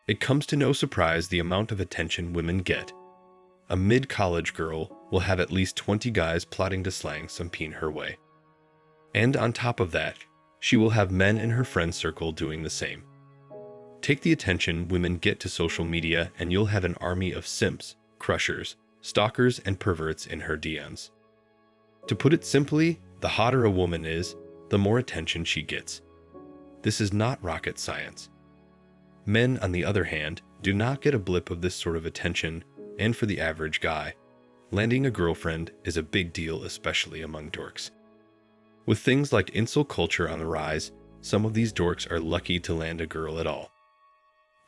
It comes to no surprise the amount of attention women get. A mid-college girl will have at least 20 guys plotting to slang some peen her way. And on top of that, she will have men in her friend circle doing the same. Take the attention women get to social media and you'll have an army of simps, crushers, stalkers, and perverts in her DMs. To put it simply, the hotter a woman is, the more attention she gets. This is not rocket science. Men, on the other hand, do not get a blip of this sort of attention, and for the average guy, landing a girlfriend is a big deal, especially among dorks. With things like incel culture on the rise, some of these dorks are lucky to land a girl at all.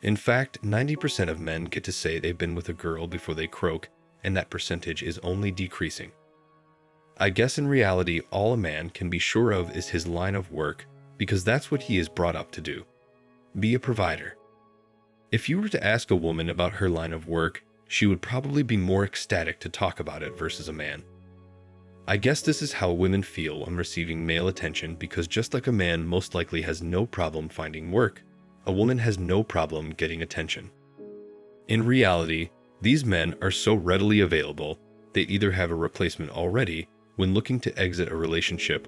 In fact, 90% of men get to say they've been with a girl before they croak, and that percentage is only decreasing. I guess in reality, all a man can be sure of is his line of work, because that's what he is brought up to do. Be a provider. If you were to ask a woman about her line of work, she would probably be more ecstatic to talk about it versus a man. I guess this is how women feel when receiving male attention, because just like a man most likely has no problem finding work, a woman has no problem getting attention. In reality, these men are so readily available, they either have a replacement already when looking to exit a relationship,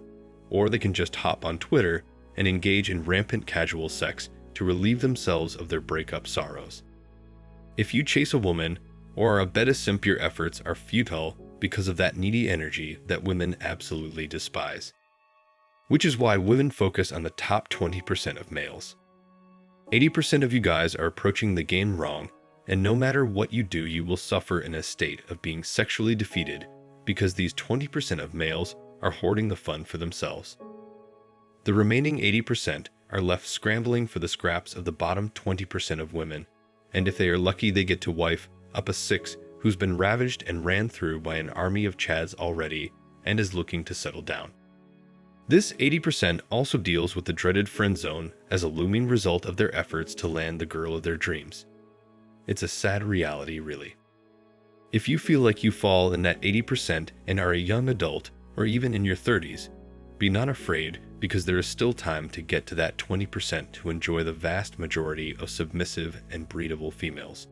or they can just hop on Twitter and engage in rampant casual sex to relieve themselves of their breakup sorrows. If you chase a woman or are a beta simp, your efforts are futile because of that needy energy that women absolutely despise. Which is why women focus on the top 20% of males. 80% of you guys are approaching the game wrong, and no matter what you do, you will suffer in a state of being sexually defeated because these 20% of males are hoarding the fun for themselves. The remaining 80% are left scrambling for the scraps of the bottom 20% of women, and if they are lucky, they get to wife up a 6 who's been ravaged and ran through by an army of chads already and is looking to settle down. This 80% also deals with the dreaded friend zone as a looming result of their efforts to land the girl of their dreams. It's a sad reality, really. If you feel like you fall in that 80% and are a young adult or even in your 30s, be not afraid, because there is still time to get to that 20% to enjoy the vast majority of submissive and breedable females.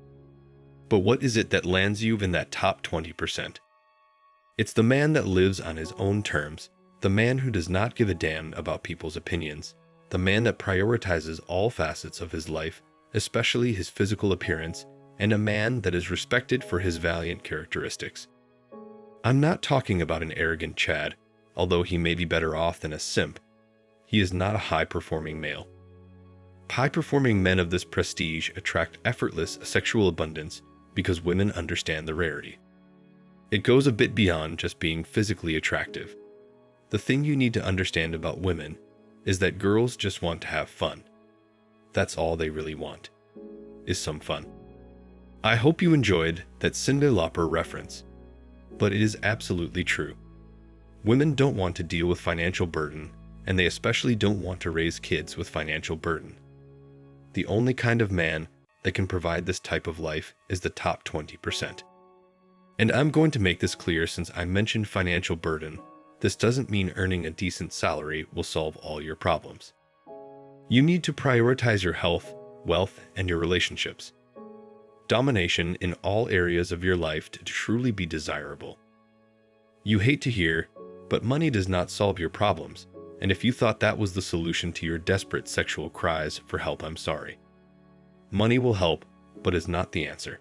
But what is it that lands you in that top 20%? It's the man that lives on his own terms, the man who does not give a damn about people's opinions, the man that prioritizes all facets of his life, especially his physical appearance, and a man that is respected for his valiant characteristics. I'm not talking about an arrogant chad, although he may be better off than a simp. He is not a high-performing male. High-performing men of this prestige attract effortless sexual abundance because women understand the rarity. It goes a bit beyond just being physically attractive. The thing you need to understand about women is that girls just want to have fun. That's all they really want, is some fun. I hope you enjoyed that Cyndi Lauper reference, but it is absolutely true. Women don't want to deal with financial burden, and they especially don't want to raise kids with financial burden. The only kind of man that can provide this type of life is the top 20%. And I'm going to make this clear, since I mentioned financial burden, this doesn't mean earning a decent salary will solve all your problems. You need to prioritize your health, wealth, and your relationships. Domination in all areas of your life to truly be desirable. You hate to hear, but money does not solve your problems, and if you thought that was the solution to your desperate sexual cries for help, I'm sorry. Money will help, but is not the answer.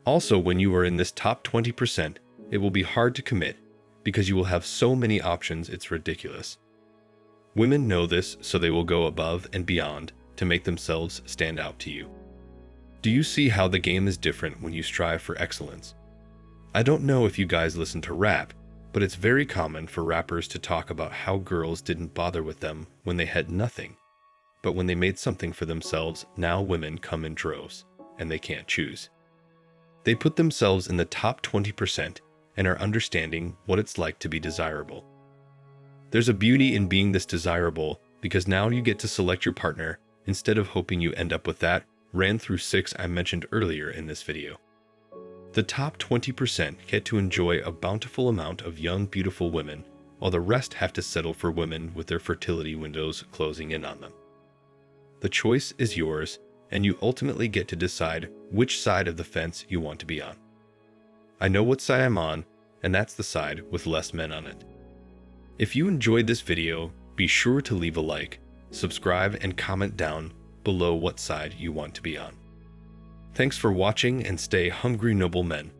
Also, when you are in this top 20%, it will be hard to commit because you will have so many options it's ridiculous. Women know this, so they will go above and beyond to make themselves stand out to you. Do you see how the game is different when you strive for excellence? I don't know if you guys listen to rap, but it's very common for rappers to talk about how girls didn't bother with them when they had nothing. But when they made something for themselves, now women come in droves, and they can't choose. They put themselves in the top 20% and are understanding what it's like to be desirable. There's a beauty in being this desirable, because now you get to select your partner instead of hoping you end up with that ran through 6 I mentioned earlier in this video. The top 20% get to enjoy a bountiful amount of young, beautiful women, while the rest have to settle for women with their fertility windows closing in on them. The choice is yours, and you ultimately get to decide which side of the fence you want to be on. I know what side I'm on, and that's the side with less men on it. If you enjoyed this video, be sure to leave a like, subscribe, and comment down below what side you want to be on. Thanks for watching, and stay hungry, noble men.